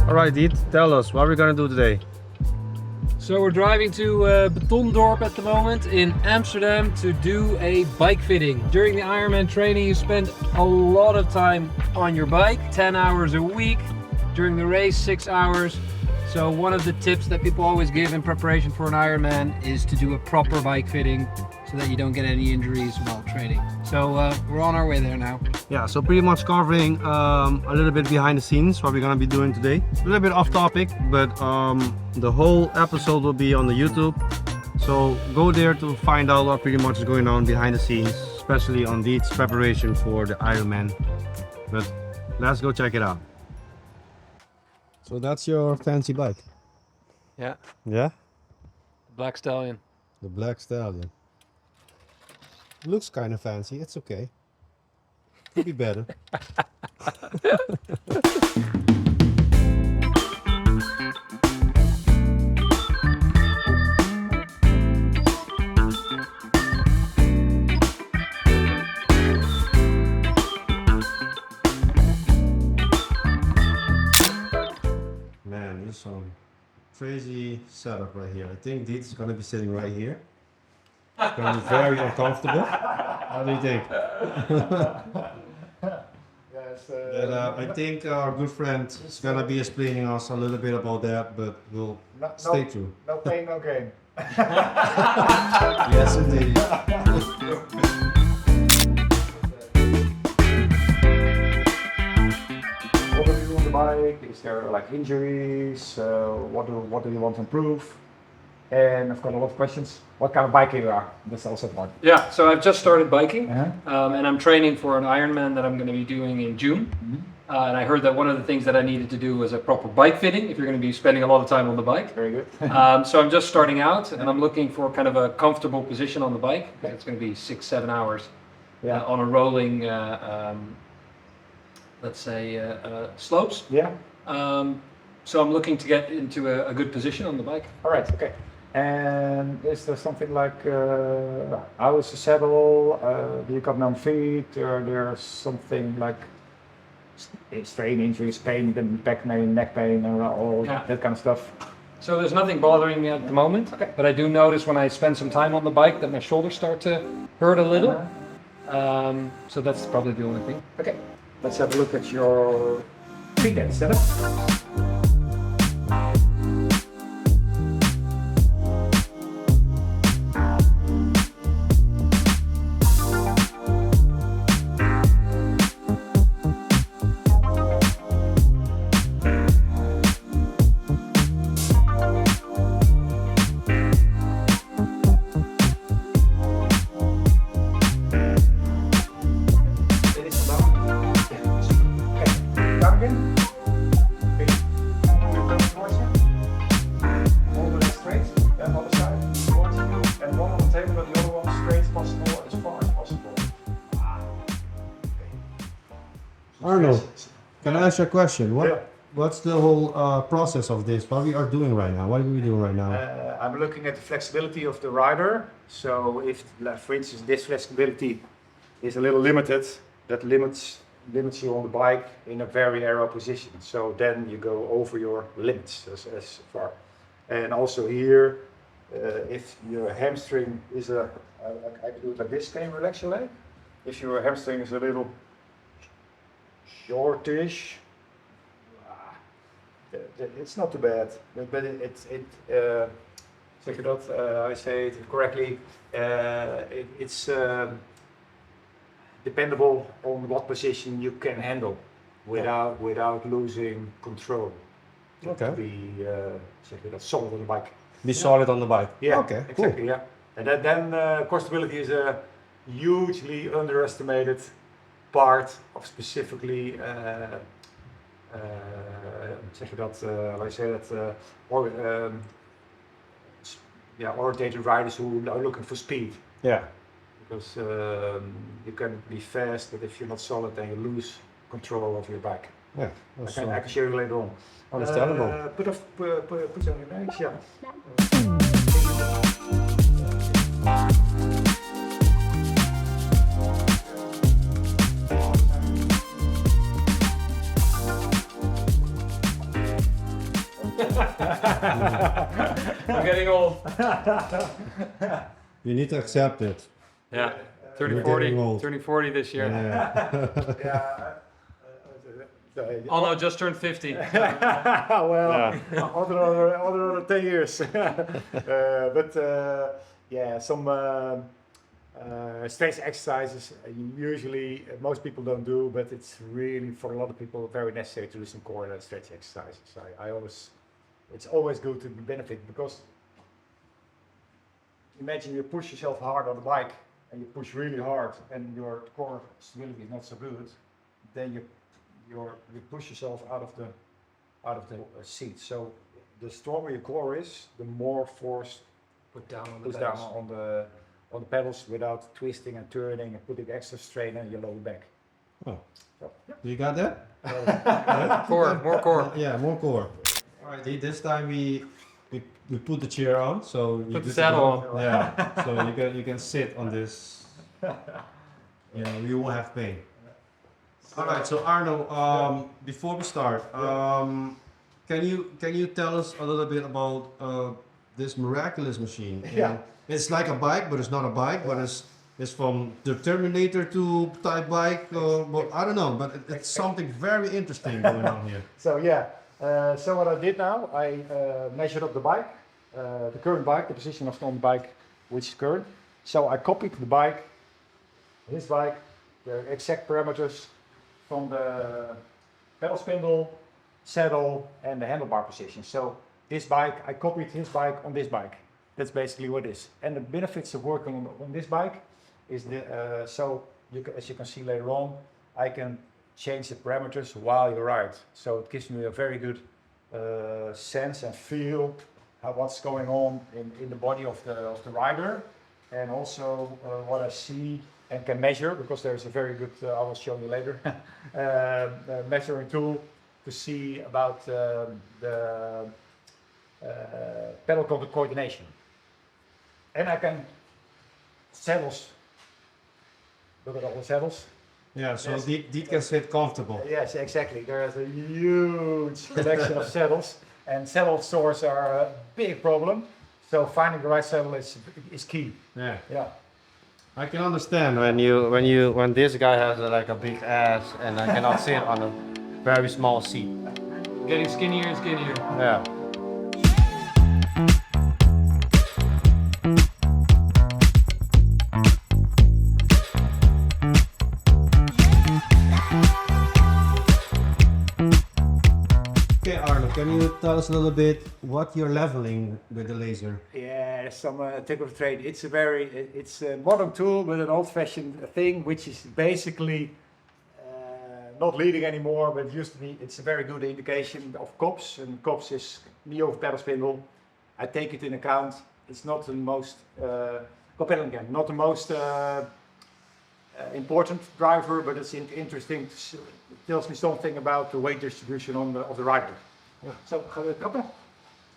All right, Diet, tell us what we're gonna do today. So we're driving to Betondorp at the moment in Amsterdam to do a bike fitting. During the Ironman training you spend a lot of time on your bike, 10 hours a week. During the race, 6 hours. So one of the tips that people always give in preparation for an Ironman is to do a proper bike fitting so that you don't get any injuries while training. So we're on our way there now. Yeah, so pretty much covering a little bit behind the scenes what we're gonna be doing today. A little bit off topic, but the whole episode will be on the YouTube. So go there to find out what pretty much is going on behind the scenes, especially on Diet's preparation for the Ironman. But let's go check it out. So that's your fancy bike? Yeah, Yeah? Black Stallion. The Black Stallion. Looks kind of fancy, it's okay. Could be better. Man, this is some crazy setup right here. I think Diet is gonna be sitting right here. It's gonna be very uncomfortable. What do you think? Yes, I think our good friend is gonna be explaining us a little bit about that, but we'll stay tuned. no pain, no gain. Yes, indeed. What do you do on the bike? Is there like injuries? What do you want to improve? And I've got a lot of questions. What kind of biker you are? That's also one. Yeah, so I've just started biking. Uh-huh. And I'm training for an Ironman that I'm going to be doing in June. And I heard that one of the things that I needed to do was a proper bike fitting if you're going to be spending a lot of time on the bike. Very good. So I'm just starting out and I'm looking for kind of a comfortable position on the bike. It's going to be 6-7 hours on a rolling, let's say, slopes. Yeah. So I'm looking to get into a good position on the bike. All right. Okay. And is there something like how is the saddle? Do you got numb feet? Or there's something like strain injuries, pain, back pain, neck pain, and all that kind of stuff? So there's nothing bothering me at the moment, but I do notice when I spend some time on the bike that my shoulders start to hurt a little. So that's probably the only thing. Okay. Let's have a look at your feet and setup. Arno, can I ask you a question? What's the whole process of this? What we are doing right now? What are we doing right now? I'm looking at the flexibility of the rider. So if, for instance, this flexibility is a little limited, that limits you on the bike in a very narrow position. So then you go over your limits as far. And also here, if your hamstring is I do it like this, can you relax your leg? If your hamstring is a little shortish, it's not too bad, but check it out, I say it correctly, it's dependable on what position you can handle without losing control. Okay. To be check it out, solid on the bike. Be solid on the bike. Yeah, Okay, exactly, cool. yeah. And then core stability is a hugely underestimated part of specifically zeg je dat, how I say that, orientated riders who are looking for speed. Yeah. Because you can be fast, but if you're not solid, then you lose control of your bike. Yeah. I can show you later on. Understandable. Put you on your legs, yeah. I'm getting old. You need to accept it. Yeah, You're 40, getting old. turning 40 this year. Yeah. Anno just turned 50. Well, other 10 years. Yeah, some stretch exercises usually most people don't do, but it's really for a lot of people very necessary to do some core stretch exercises. It's always good to benefit, because imagine you push yourself hard on the bike and you push really hard and your core stability is not so good, then you push yourself out of the seat. So the stronger your core is, the more force Put down on the push pedals. down on the pedals without twisting and turning and putting extra strain on your lower back. Oh. So, yeah. You got that? Core, more core. Yeah, more core. Alright, this time we put the chair on, so you Put the just saddle go- on. Yeah, so you can sit on this. You won't have pain. Alright, so Arno, before we start, can you tell us a little bit about this miraculous machine? Yeah. It's like a bike, but it's not a bike, but it's from the Terminator 2 type bike, but I don't know, but it's something very interesting going on here. So yeah, so what I did now, I measured up the bike, the current bike, the position of the on the bike, which is current. So I copied the bike, his bike, the exact parameters from the pedal spindle, saddle, and the handlebar position. So this bike, I copied his bike on this bike. That's basically what it is. And the benefits of working on this bike is as you can see later on, I can change the parameters while you ride. So it gives me a very good sense and feel what's going on in the body of the rider, and also what I see and can measure, because there's a very good, I will show you later, measuring tool to see about the pedal coordination. And I can saddles, look at all the saddles. Yeah, so Yes. Diet can sit comfortable. Yes, exactly. There's a huge collection of saddles, and saddle sores are a big problem. So finding the right saddle is key. Yeah, Yeah. I can understand when this guy has like a big ass and I cannot sit on a very small seat. Getting skinnier and skinnier. Yeah. Okay, Arno, can you tell us a little bit what you're leveling with the laser? Yeah, some tip of the trade. It's a modern tool, but an old-fashioned thing, which is basically not leading anymore, but it used to be. It's a very good indication of COPS, and COPS is knee over pedal spindle. I take it in account. It's not the most not the most important driver, but it's interesting. It tells me something about the weight distribution of the rider. Yeah. So gaan we kappen.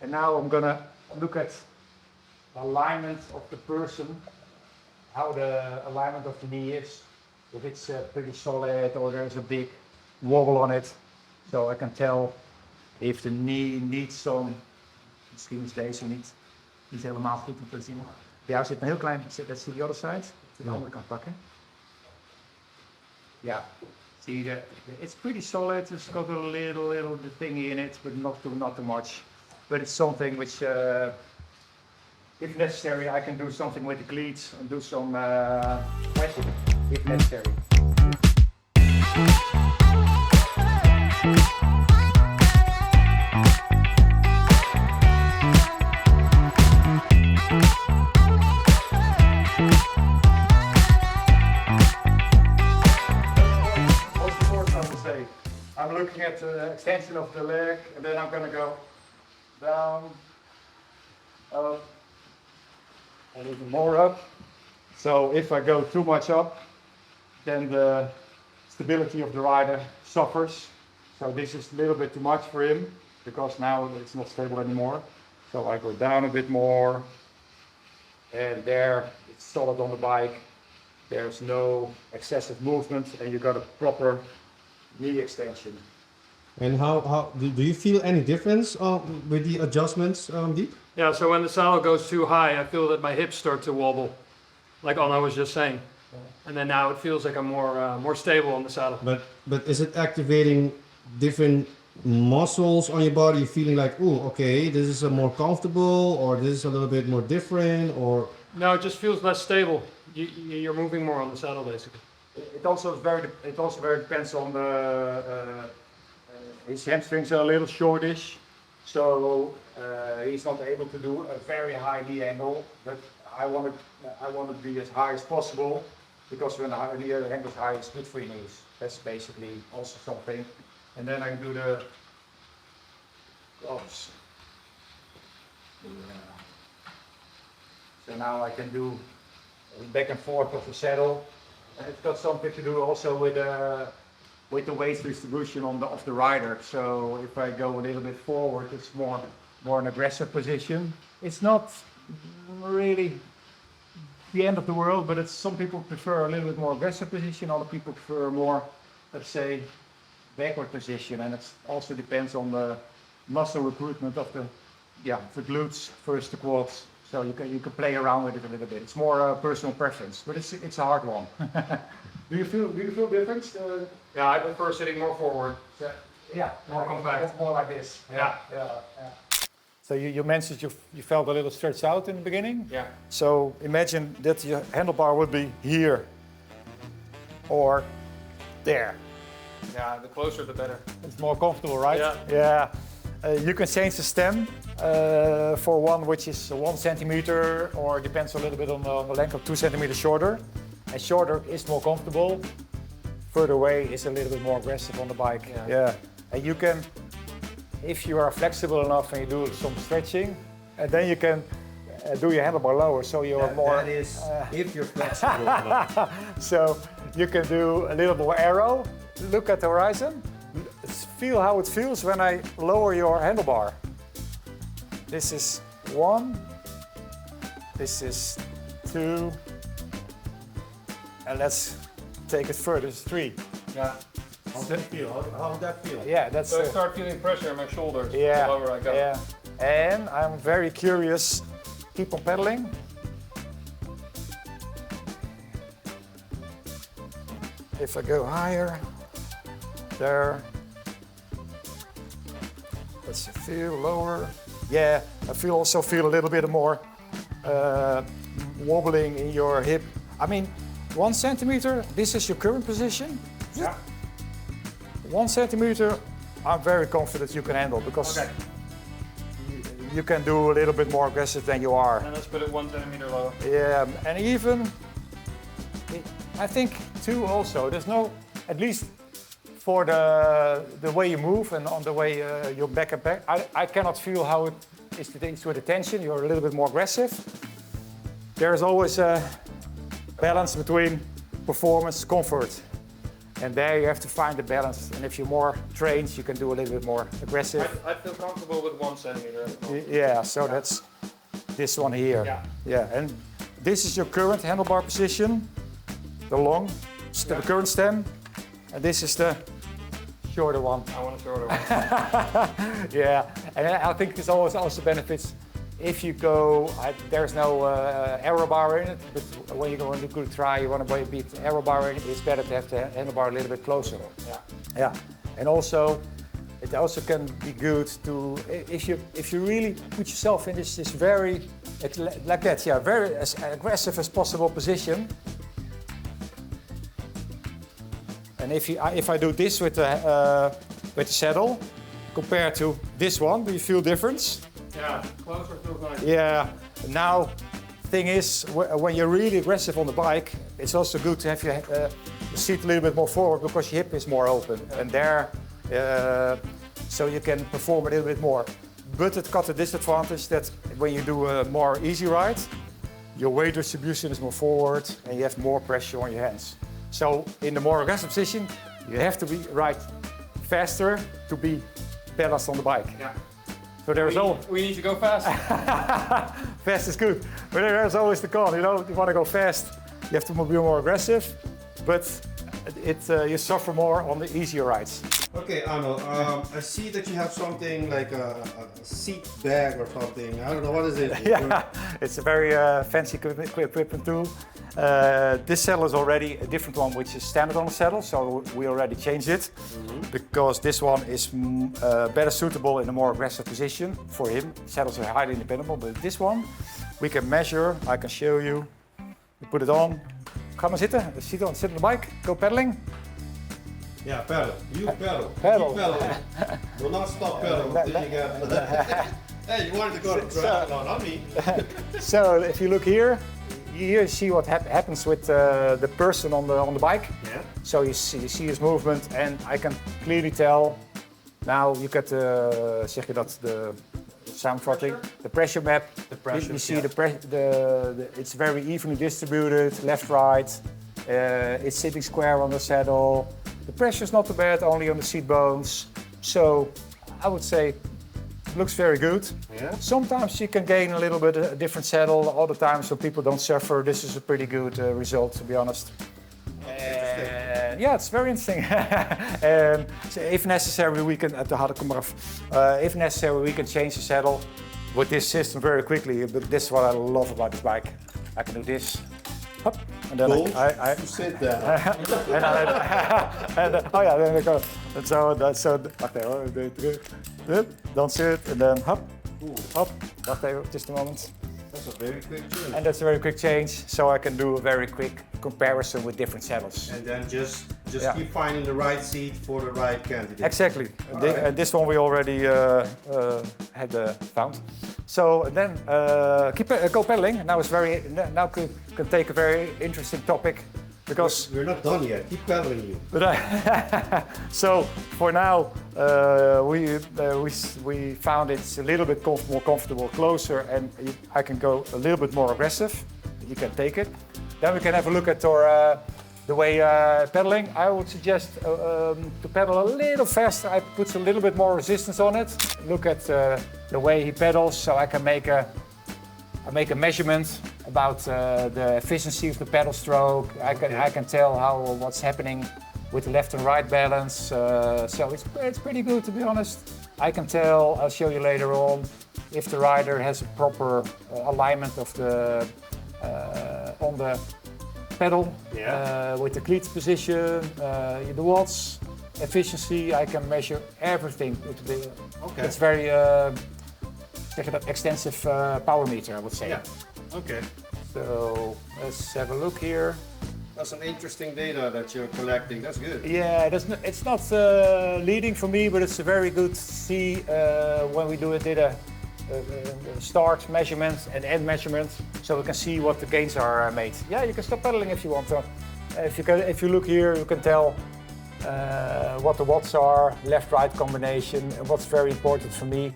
And now I'm gonna look at the alignment of the person, how the alignment of the knee is, if it's pretty solid or there's a big wobble on it. So I can tell if the knee needs some, misschien is deze niet helemaal goed om te zien. Bij jou zit een heel klein, let's see the other side. De andere kant pakken. Yeah, see, it's pretty solid. It's got a little thingy in it, but not too much. But it's something which, if necessary, I can do something with the cleats and do some pressing if necessary. I'm looking at the extension of the leg, and then I'm gonna go down, up, a little more up. So if I go too much up, then the stability of the rider suffers. So this is a little bit too much for him, because now it's not stable anymore. So I go down a bit more, and there it's solid on the bike. There's no excessive movement, and you got a proper knee extension. And how do you feel any difference with the adjustments, Deep? Yeah, so when the saddle goes too high, I feel that my hips start to wobble, like Anna was just saying. And then now it feels like I'm more stable on the saddle. But is it activating different muscles on your body? You're feeling like, oh, okay, this is a more comfortable, or this is a little bit more different, or? No, it just feels less stable. You're moving more on the saddle, basically. It also very depends on the his hamstrings are a little shortish, so he's not able to do a very high knee angle. But I want to be as high as possible, because when the knee angle is high, it's good for your knees. That's basically also something. And then I can do the gloves. So now I can do back and forth of the saddle. And it's got something to do also with the weight distribution of the rider. So if I go a little bit forward, it's more an aggressive position. It's not really the end of the world, but some people prefer a little bit more aggressive position. Other people prefer more, let's say, backward position. And it also depends on the muscle recruitment of the glutes versus the quads. So you can play around with it a little bit. It's more personal preference, but it's a hard one. Do you feel difference? Yeah, I prefer sitting more forward. Yeah, more compact. More like this. Yeah. So you mentioned you felt a little stretched out in the beginning. Yeah. So imagine that your handlebar would be here or there. Yeah, the closer the better. It's more comfortable, right? Yeah. You can change the stem for one which is 1 centimeter, or depends a little bit on the length, of 2 centimeters shorter. And shorter is more comfortable. Further away is a little bit more aggressive on the bike. Yeah. And you can, if you are flexible enough and you do some stretching, and then you can do your handlebar lower, so you're more. That is, if you're flexible enough. So you can do a little more arrow. Look at the horizon. Feel how it feels when I lower your handlebar. This is 1, this is 2, and let's take it further, it's 3. Yeah. How does that feel? How does that feel? Yeah, that's. So I start feeling pressure in my shoulders Yeah, the lower I go. yeah. And I'm very curious. Keep on pedaling. If I go higher, there. Let's feel lower. Yeah, I also feel a little bit more wobbling in your hip. I mean, 1 centimeter, this is your current position. Yeah. 1 centimeter, I'm very confident you can handle, because you can do a little bit more aggressive than you are. And let's put it 1 centimeter lower. Yeah, and even, I think too also, there's no, at least for the way you move and on the way your back and back, I cannot feel how it is with the tension. You're a little bit more aggressive. There's always a balance between performance, comfort. And there you have to find the balance. And if you're more trained, you can do a little bit more aggressive. I feel comfortable with 1 centimeter at the moment. Yeah, so that's this one here. Yeah, and this is your current handlebar position, the current stem. And this is the shorter one. I want a shorter one. Yeah, and I think this always also benefits if you go, there's no arrow bar in it, but when you go on a good try, you want to beat the arrow bar in, it's better to have the handlebar a little bit closer. Yeah. And also, it also can be good to, if you really put yourself in this very, like that, yeah, very as aggressive as possible position. And if I do this with the saddle, compared to this one, do you feel difference? Yeah, closer feels nice. Yeah. Now, thing is, when you're really aggressive on the bike, it's also good to have your seat a little bit more forward, because your hip is more open, and there, so you can perform a little bit more. But it's got a disadvantage that when you do a more easy ride, your weight distribution is more forward, and you have more pressure on your hands. So in the more aggressive position, you have to ride faster to be balanced on the bike. Yeah. So we need to go fast. Fast is good, but there's always the con. You want to go fast, you have to be more aggressive. But you suffer more on the easier rides. Okay, Anno, I see that you have something like a seat bag or something. I don't know, what is it? Yeah, it's a very fancy equipment too. This saddle is already a different one, which is standard on the saddle, so we already changed it because this one is better suitable in a more aggressive position for him. Saddles are highly independent, but this one we can measure. I can show you. We put it on. Ga maar zitten. Sit on the bike. Go pedaling. Yeah, pedal. You pedal. Pedal. Keep pedaling. Do not stop pedaling until you get... Hey, you wanted to go to triathlon, not me. So if you look here, you see what happens with the person on the bike. Yeah. So you see his movement, and I can clearly tell. Now you get zeg je dat, the sound trotting, the pressure map. The pressure. You see it's very evenly distributed, left, right. It's sitting square on the saddle. The pressure is not too bad, only on the seat bones. So I would say looks very good. Yeah. Sometimes you can gain a little bit a different saddle. Other times, so people don't suffer. This is a pretty good result, to be honest. Yeah, it's very interesting. So if necessary, we can if necessary, we can change the saddle with this system very quickly. But this is what I love about this bike. I can do this. Hop, and then I sit there. oh yeah, then I go. And so wacht even. Dan sit and then hop, hop. Wacht even, just a moment. That's a very quick change. And that's a very quick change, so I can do a very quick comparison with different saddles. And then just keep finding the right seat for the right candidate. Exactly. And this one we already had found. So then go pedaling. Now it's now can take a very interesting topic because we're not done yet. Keep pedaling you. So for now we found it's a little bit more comfortable, closer, and I can go a little bit more aggressive. You can take it. Then we can have a look at the way pedaling. I would suggest to pedal a little faster. I put a little bit more resistance on it. Look at the way he pedals, so I can make a measurement about the efficiency of the pedal stroke. I can tell what's happening with the left and right balance. So it's pretty good, to be honest. I can tell. I'll show you later on if the rider has a proper alignment of the on the pedal with the cleat position, the watts, efficiency. I can measure everything. It's very extensive power meter, I would say. Yeah. Okay. So let's have a look here. That's some interesting data that you're collecting. That's good. Yeah, it's not leading for me, but it's very good to see when we did a start measurement and end measurement, so we can see what the gains are made. Yeah, you can stop pedaling if you want to. If you look here, you can tell what the watts are, left-right combination. And what's very important for me,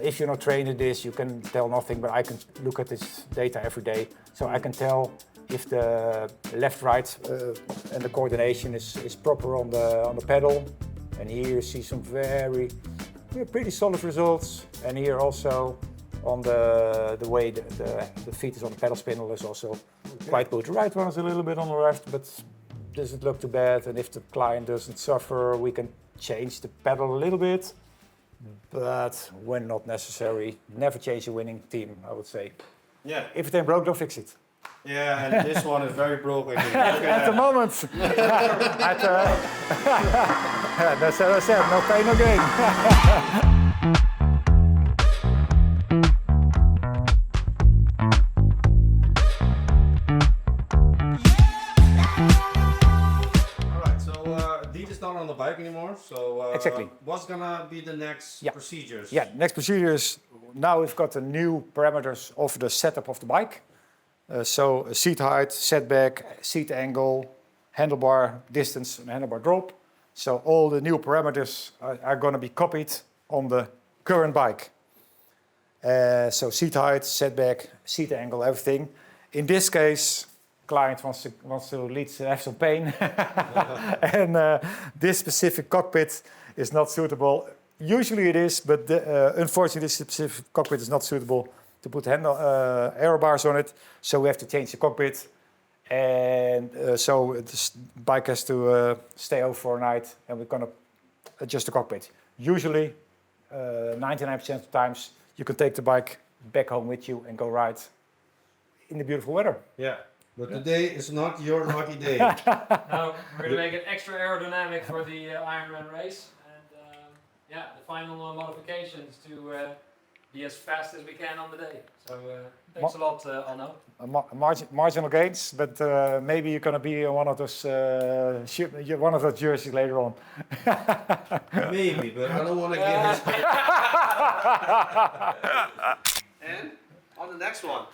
if you're not trained in this, you can tell nothing, but I can look at this data every day, so I can tell if the left-right and the coordination is proper on the pedal. And here you see some pretty solid results, and here also on the way the feet is on the pedal spindle is also quite good. The right one is a little bit on the left, but doesn't look too bad. And if the client doesn't suffer, we can change the pedal a little bit, but when not necessary, never change a winning team, I would say. Yeah. If it ain't broke, don't fix it. Yeah, and this one is very broken. At the moment. That's what I said, no pain, no gain. Alright, so Deet is not on the bike anymore, so exactly. What's gonna be the next procedures? Yeah, next procedure is, now we've got the new parameters of the setup of the bike. So seat height, setback, seat angle, handlebar distance and handlebar drop. So all the new parameters are going to be copied on the current bike. So seat height, setback, seat angle, everything. In this case, client wants to have some pain. And this specific cockpit is not suitable. Usually it is, but unfortunately this specific cockpit is not suitable to put aero bars on it, so we have to change the cockpit. And so this bike has to stay over for a night, and we're gonna adjust the cockpit. Usually, 99% of the times, you can take the bike back home with you and go ride in the beautiful weather. Yeah, but today is not your lucky day. Now we're gonna make it extra aerodynamic for the Ironman race, and yeah, the final modifications to be as fast as we can on the day. So thanks a lot, Anno. Marginal gains, but maybe you're gonna be one of those jerseys later on. Maybe, but I don't want to get his. And on the next one,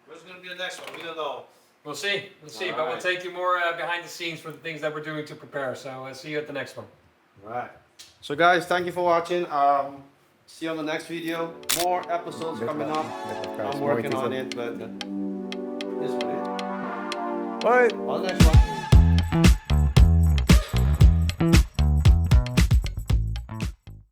what's going to be the next one? We don't know. We'll see, but we'll take you more behind the scenes for the things that we're doing to prepare. So see you at the next one. Right. So guys, thank you for watching. See you on the next video. More episodes coming up. I'm working on it, but this one. Bye. On the next one.